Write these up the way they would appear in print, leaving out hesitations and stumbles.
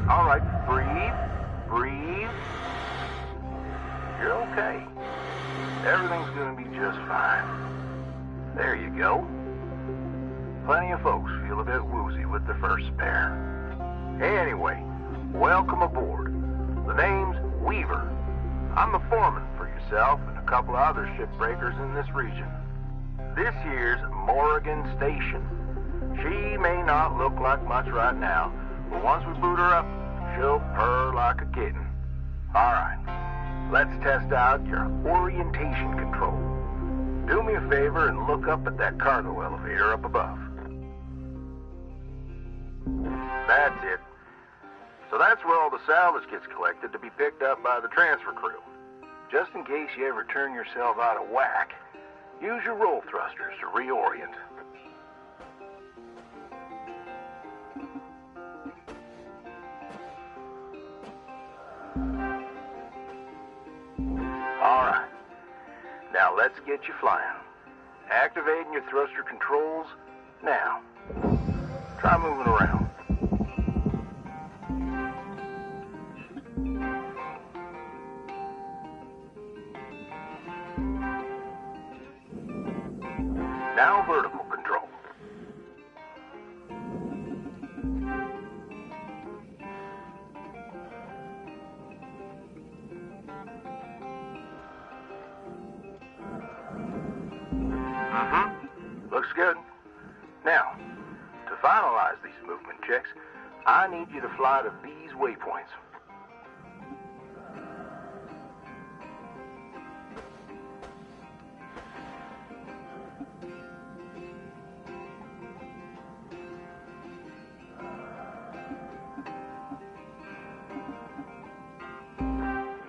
all right. Breathe. You're okay. Everything's gonna be just fine. There you go. Plenty of folks feel a bit woozy with their first spare. Anyway, welcome aboard. The name's Weaver. I'm the foreman for yourself and a couple of other shipbreakers in this region. This here's Morrigan Station. She may not look like much right now, but once we boot her up, she'll purr like a kitten. All right, let's test out your orientation control. Do me a favor and look up at that cargo elevator up above. That's it. So that's where all the salvage gets collected to be picked up by the transfer crew. Just in case you ever turn yourself out of whack, use your roll thrusters to reorient. All right. Now let's get you flying. Activating your thruster controls now. Try moving around. Now vertical control. Looks good. Now, to finalize these movement checks, I need you to fly to these waypoints.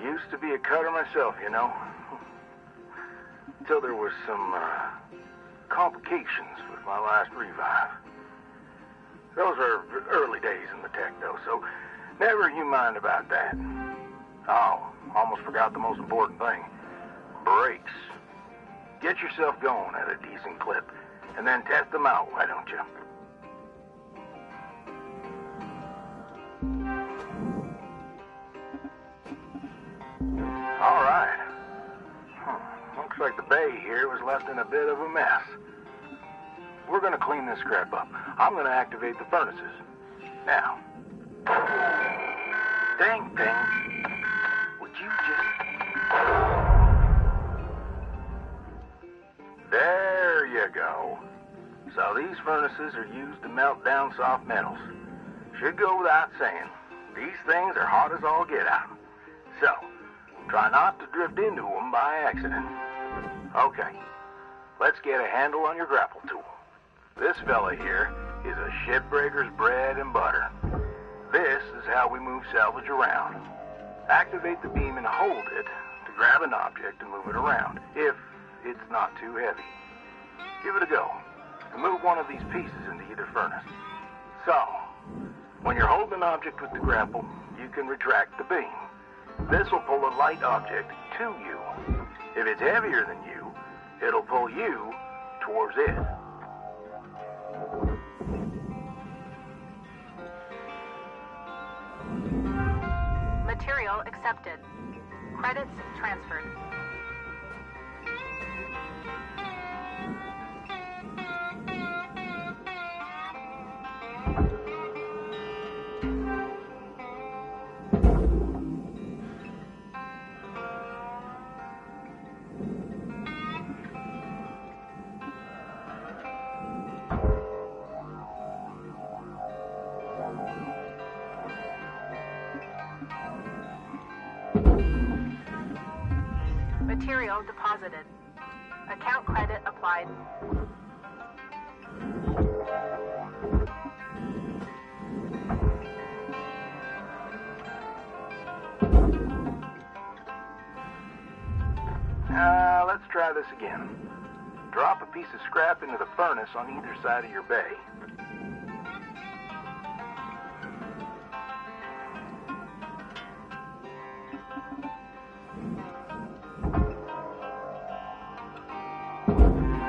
Used to be a cutter myself, you know. Until there was some complications with my last revive. Those are early days in the tech, though, so never you mind about that. Oh, almost forgot the most important thing. Brakes. Get yourself going at a decent clip, and then test them out, why don't you? All right. Looks like the bay here was left in a bit of a mess. We're going to clean this crap up. I'm going to activate the furnaces. Now. Dang thing. Would you just... There you go. So these furnaces are used to melt down soft metals. Should go without saying. These things are hot as all get out. So, try not to drift into them by accident. Okay, let's get a handle on your grapple tool. This fella here is a shipbreaker's bread and butter. This is how we move salvage around. Activate the beam and hold it to grab an object and move it around, if it's not too heavy. Give it a go, and move one of these pieces into either furnace. So, when you're holding an object with the grapple, you can retract the beam. This will pull a light object to you. If it's heavier than you, it'll pull you towards it. Material accepted. Credits transferred. Material deposited. Account credit applied. Let's try this again. Drop a piece of scrap into the furnace on either side of your bay.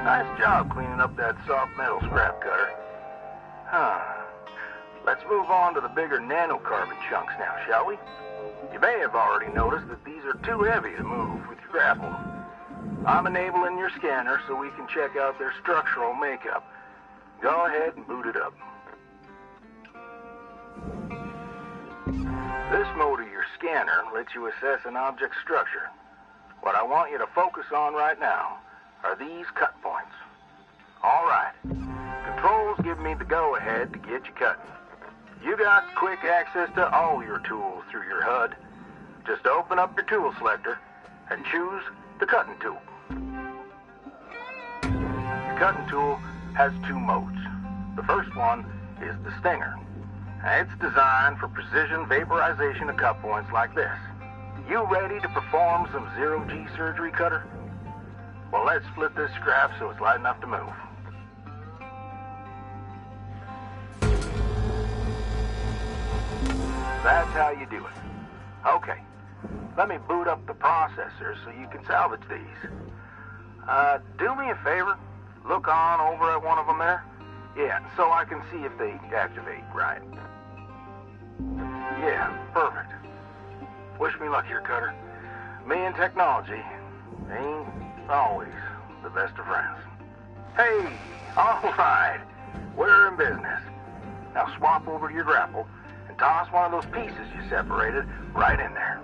Nice job cleaning up that soft metal scrap cutter. Let's Let's move on to the bigger nanocarbon chunks now, shall we? You may have already noticed that these are too heavy to move with your grapple. I'm enabling your scanner so we can check out their structural makeup. Go ahead and boot it up. This mode of your scanner lets you assess an object's structure. What I want you to focus on right now are these cut points. All right. Controls give me the go-ahead to get you cutting. You got quick access to all your tools through your HUD. Just open up your tool selector and choose the cutting tool. The cutting tool has two modes. The first one is the stinger. It's designed for precision vaporization of cut points like this. You ready to perform some zero-G surgery, Cutter? Well, let's split this scrap so it's light enough to move. That's how you do it. Okay, let me boot up the processor so you can salvage these. Do me a favor. Look on over at one of them there. Yeah, so I can see if they activate right. Yeah, perfect. Wish me luck here, Cutter. Me and technology ain't always the best of friends. Hey, all right. We're in business. Now swap over to your grapple and toss one of those pieces you separated right in there.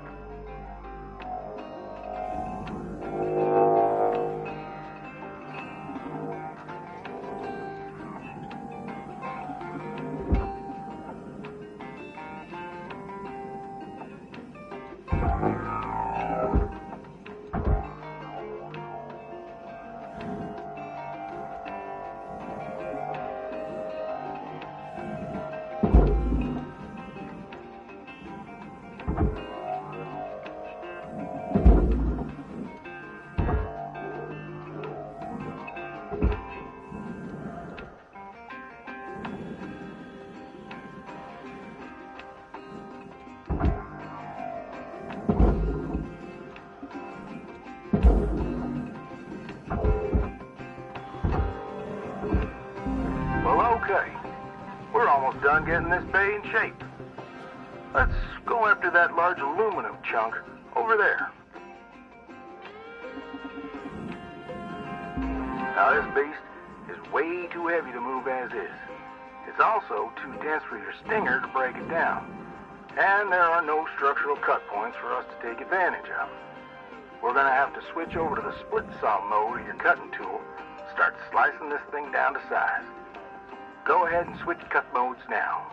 Okay, we're almost done getting this bay in shape. Let's go after that large aluminum chunk over there. Now this beast is way too heavy to move as is. It's also too dense for your stinger to break it down. And there are no structural cut points for us to take advantage of. We're going to have to switch over to the split saw mode of your cutting tool, start slicing this thing down to size. Go ahead and switch cut modes now.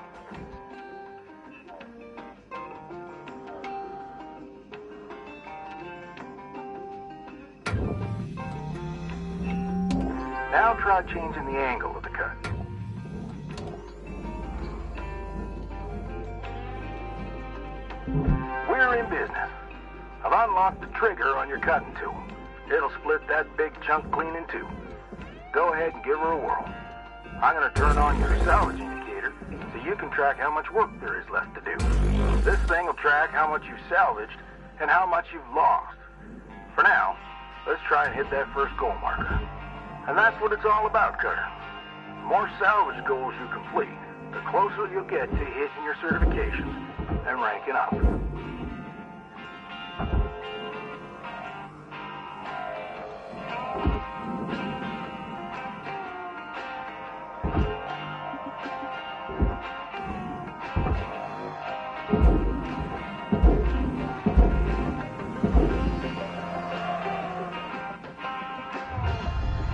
Now try changing the angle of the cut. We're in business. I've unlocked the trigger on your cutting tool. It'll split that big chunk clean in two. Go ahead and give her a whirl. I'm going to turn on your salvage indicator so you can track how much work there is left to do. This thing will track how much you've salvaged and how much you've lost. For now, let's try and hit that first goal marker. And that's what it's all about, Cutter. The more salvage goals you complete, the closer you'll get to hitting your certifications and ranking up.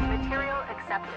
Material accepted.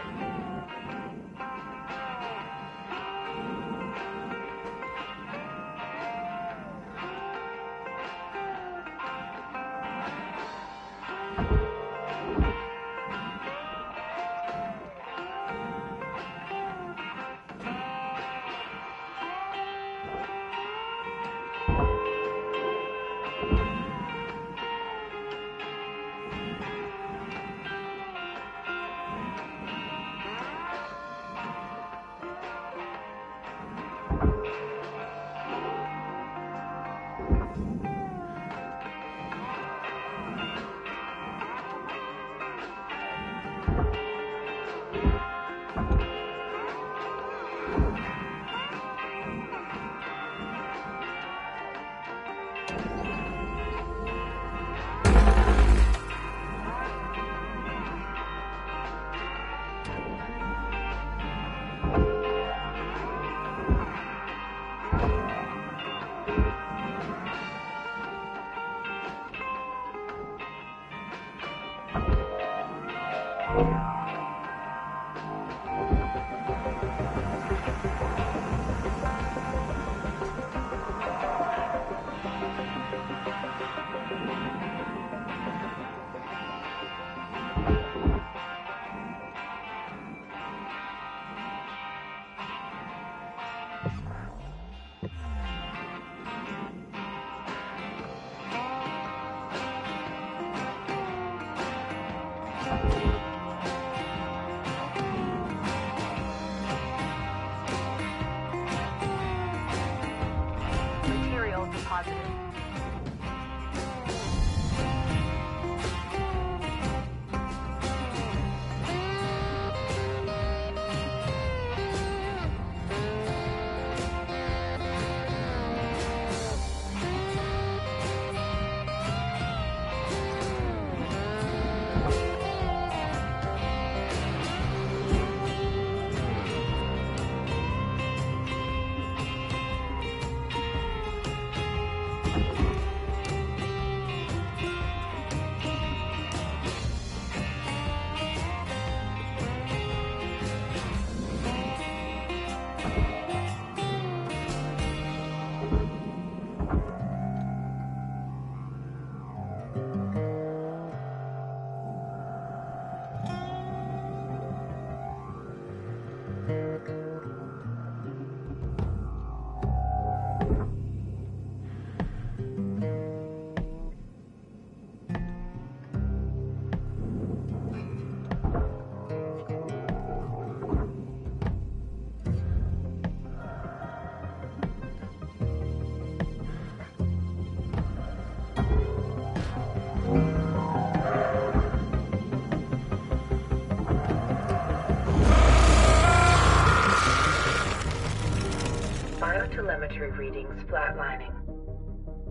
Biotelemetry readings flatlining.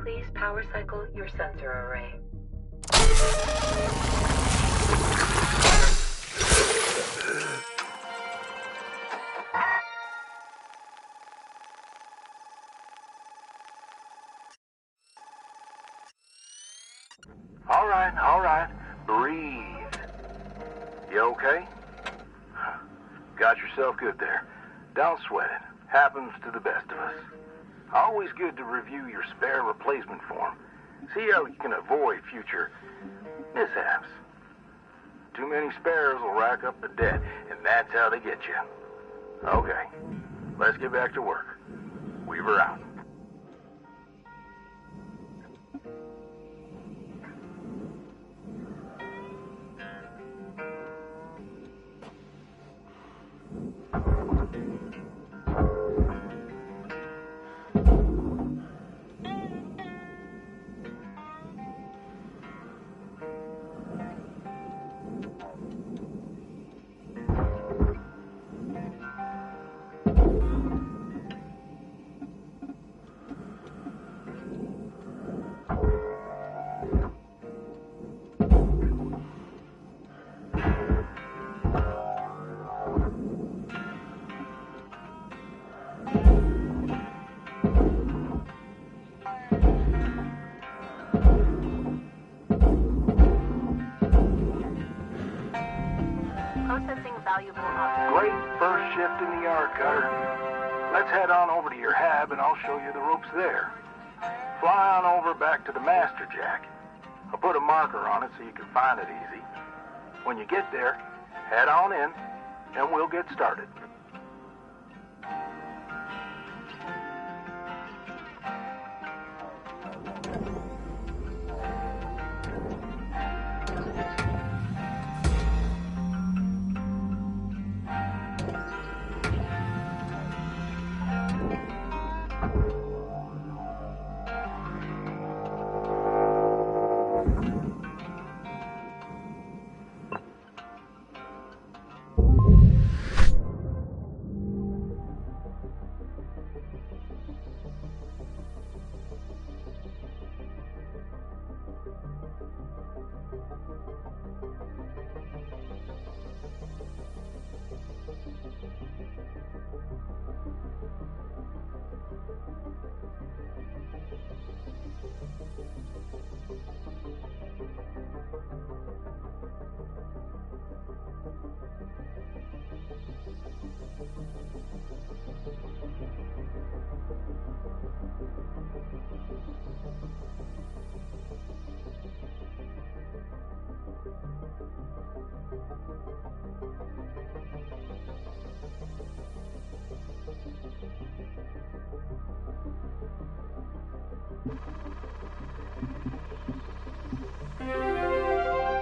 Please power cycle your sensor array. All right. Breathe. You okay? Got yourself good there. Don't sweat it. Happens to the best of us. Always good to review your spare replacement form. See how you can avoid future mishaps. Too many spares will rack up the debt, and that's how they get you. Okay, let's get back to work. Weaver out. Processing valuable objects. Great first shift in the yard, Cutter. Let's head on over to your hab and I'll show you the ropes there. Fly on over back to the master jack. I'll put a marker on it so you can find it easy. When you get there, head on in and we'll get started.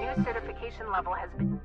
New certification level has been...